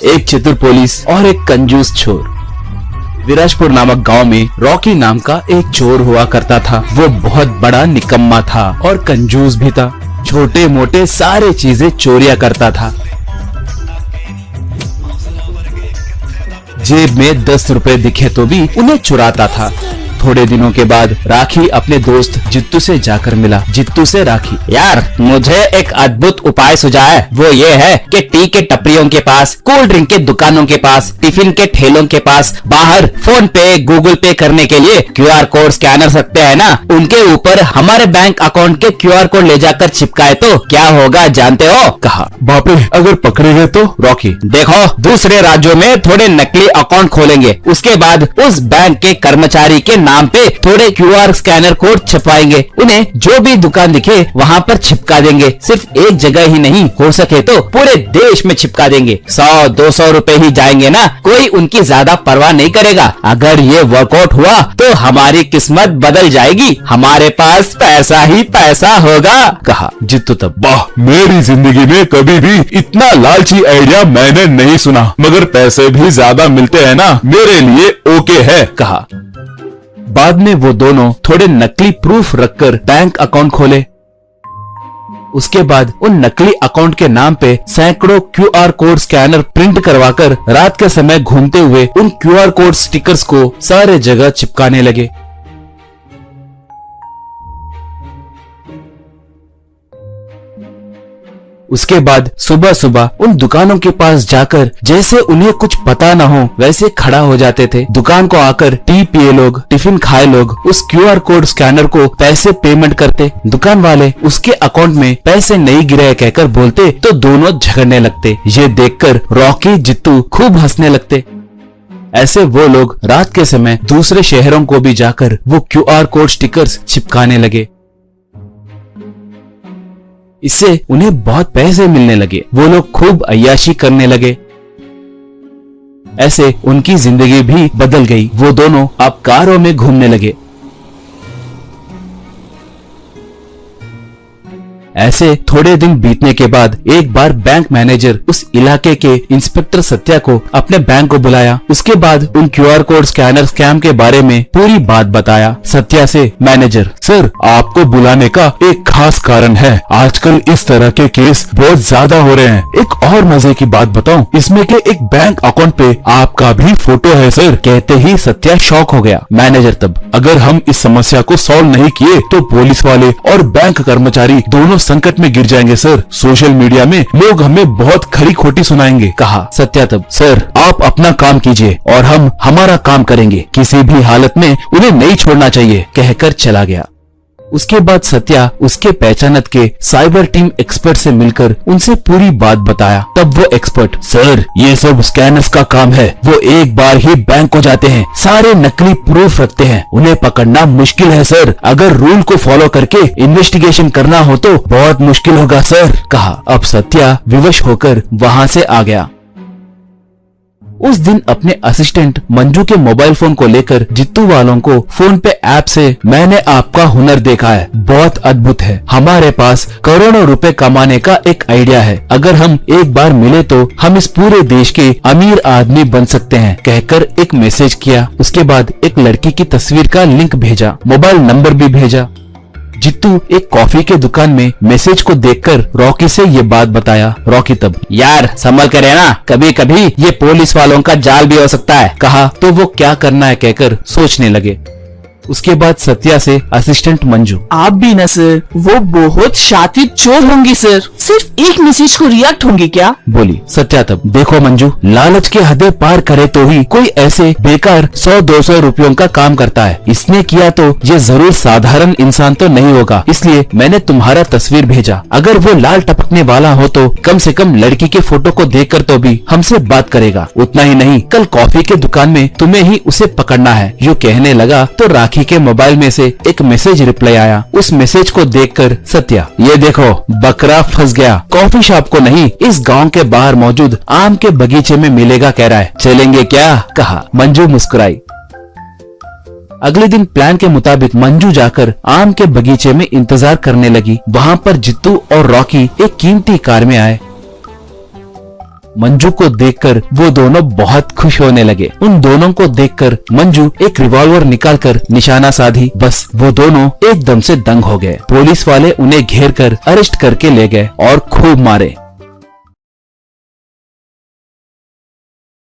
एक चतुर पुलिस और एक कंजूस चोर। विराजपुर नामक गांव में रॉकी नाम का एक चोर हुआ करता था। वो बहुत बड़ा निकम्मा था और कंजूस भी था। छोटे मोटे सारे चीजें चोरिया करता था। जेब में 10 रुपए दिखे तो भी उन्हें चुराता था। थोड़े दिनों के बाद राखी अपने दोस्त जित्तू से जाकर मिला। जित्तू से राखी, यार मुझे एक अद्भुत उपाय सुझा है। वो ये है कि टी के टपरियों के पास, कोल्ड ड्रिंक के दुकानों के पास, टिफिन के ठेलों के पास बाहर फोन पे, गूगल पे करने के लिए क्यूआर कोड स्कैनर सकते हैं ना, उनके ऊपर हमारे बैंक अकाउंट के क्यूआर कोड ले जाकर चिपकाए तो क्या होगा जानते हो? कहा। बाप रे, अगर पकड़े गए तो? रॉकी, देखो दूसरे राज्यों में थोड़े नकली अकाउंट खोलेंगे, उसके बाद उस बैंक के कर्मचारी के नाम पे थोड़े क्यूआर स्कैनर कोड छपवाएंगे, उन्हें जो भी दुकान दिखे वहाँ पर छिपका देंगे। सिर्फ एक जगह ही नहीं, हो सके तो पूरे देश में छिपका देंगे। 100-200 रुपए ही जाएंगे ना, कोई उनकी ज्यादा परवाह नहीं करेगा। अगर ये वर्कआउट हुआ तो हमारी किस्मत बदल जाएगी, हमारे पास पैसा ही पैसा होगा। कहा। जित्तू तब, वाह, मेरी जिंदगी में कभी भी इतना लालची आइडिया मैंने नहीं सुना, मगर पैसे भी ज्यादा मिलते हैं ना, मेरे लिए ओके है। कहा। बाद में वो दोनों थोड़े नकली प्रूफ रखकर बैंक अकाउंट खोले। उसके बाद उन नकली अकाउंट के नाम पे सैकड़ों क्यूआर कोड स्कैनर प्रिंट करवाकर रात के समय घूमते हुए उन क्यूआर कोड स्टिकर्स को सारे जगह चिपकाने लगे। उसके बाद सुबह सुबह उन दुकानों के पास जाकर जैसे उन्हें कुछ पता न हो वैसे खड़ा हो जाते थे। दुकान को आकर टी पिए लोग, टिफिन खाए लोग उस क्यूआर कोड स्कैनर को पैसे पेमेंट करते। दुकान वाले उसके अकाउंट में पैसे नहीं गिरे कहकर बोलते तो दोनों झगड़ने लगते। ये देखकर रॉकी, जित्तू खूब हंसने लगते। ऐसे वो लोग रात के समय दूसरे शहरों को भी जाकर वो क्यूआर कोड स्टिकर्स चिपकाने लगे। इससे उन्हें बहुत पैसे मिलने लगे। वो लोग खूब अय्याशी करने लगे। ऐसे उनकी जिंदगी भी बदल गई। वो दोनों अब कारों में घूमने लगे। ऐसे थोड़े दिन बीतने के बाद एक बार बैंक मैनेजर उस इलाके के इंस्पेक्टर सत्या को अपने बैंक को बुलाया। उसके बाद उन क्यूआर कोड स्कैनर स्कैम के बारे में पूरी बात बताया। सत्या से मैनेजर, सर, आपको बुलाने का एक खास कारण है। आजकल इस तरह के केस बहुत ज्यादा हो रहे हैं। एक और मजे की बात बताऊं, इसमें के एक बैंक अकाउंट पे आपका भी फोटो है सर। कहते ही सत्या शॉक हो गया। मैनेजर तब, अगर हम इस समस्या को सॉल्व नहीं किए तो पुलिस वाले और बैंक कर्मचारी दोनों संकट में गिर जाएंगे सर। सोशल मीडिया में लोग हमें बहुत खरी खोटी सुनाएंगे। कहा। सत्या तब, सर, आप अपना काम कीजिए और हम हमारा काम करेंगे। किसी भी हालत में उन्हें नहीं छोड़ना चाहिए, कहकर चला गया। उसके बाद सत्या उसके पहचानत के साइबर टीम एक्सपर्ट से मिलकर उनसे पूरी बात बताया। तब वो एक्सपर्ट, सर, ये सब स्कैनर्स का काम है। वो एक बार ही बैंक को जाते हैं, सारे नकली प्रूफ रखते हैं, उन्हें पकड़ना मुश्किल है सर। अगर रूल को फॉलो करके इन्वेस्टिगेशन करना हो तो बहुत मुश्किल होगा सर। कहा। अब सत्या विवश होकर वहाँ से आ गया। उस दिन अपने असिस्टेंट मंजू के मोबाइल फोन को लेकर जित्तू वालों को फोन पे ऐप से, मैंने आपका हुनर देखा है, बहुत अद्भुत है। हमारे पास करोड़ों रुपए कमाने का एक आइडिया है। अगर हम एक बार मिले तो हम इस पूरे देश के अमीर आदमी बन सकते हैं, कहकर एक मैसेज किया। उसके बाद एक लड़की की तस्वीर का लिंक भेजा, मोबाइल नंबर भी भेजा। जित्तू एक कॉफी के दुकान में मैसेज को देखकर रॉकी से ये बात बताया। रॉकी तब, यार संभल कर रहना, कभी कभी ये पुलिस वालों का जाल भी हो सकता है। कहा। तो वो क्या करना है कहकर सोचने लगे। उसके बाद सत्या से असिस्टेंट मंजू, आप भी न सर, वो बहुत शातिर चोर होंगी सर, सिर्फ एक मैसेज को रिएक्ट होंगी क्या? बोली। सत्या तब, देखो मंजू, लालच के हदें पार करे तो ही कोई ऐसे बेकार 100-200 रुपयों का काम करता है। इसने किया तो ये जरूर साधारण इंसान तो नहीं होगा, इसलिए मैंने तुम्हारा तस्वीर भेजा। अगर वो लाल टपकने वाला हो तो कम से कम लड़की के फोटो को देखकर तो भी हमसे बात करेगा। उतना ही नहीं, कल कॉफी के दुकान में तुम्हें ही उसे पकड़ना है। यूँ कहने लगा तो राखी के मोबाइल में से एक मैसेज रिप्लाई आया। उस मैसेज को देखकर सत्या, ये देखो, बकरा फंस गया। कॉफी शॉप को नहीं, इस गांव के बाहर मौजूद आम के बगीचे में मिलेगा कह रहा है, चलेंगे क्या? कहा। मंजू मुस्कुराई। अगले दिन प्लान के मुताबिक मंजू जाकर आम के बगीचे में इंतजार करने लगी। वहाँ पर जित्तू और रॉकी एक कीमती कार में आए। मंजू को देखकर वो दोनों बहुत खुश होने लगे। उन दोनों को देखकर मंजू एक रिवॉल्वर निकालकर निशाना साधी। बस वो दोनों एकदम से दंग हो गए। पुलिस वाले उन्हें घेर कर अरेस्ट करके ले गए और खूब मारे।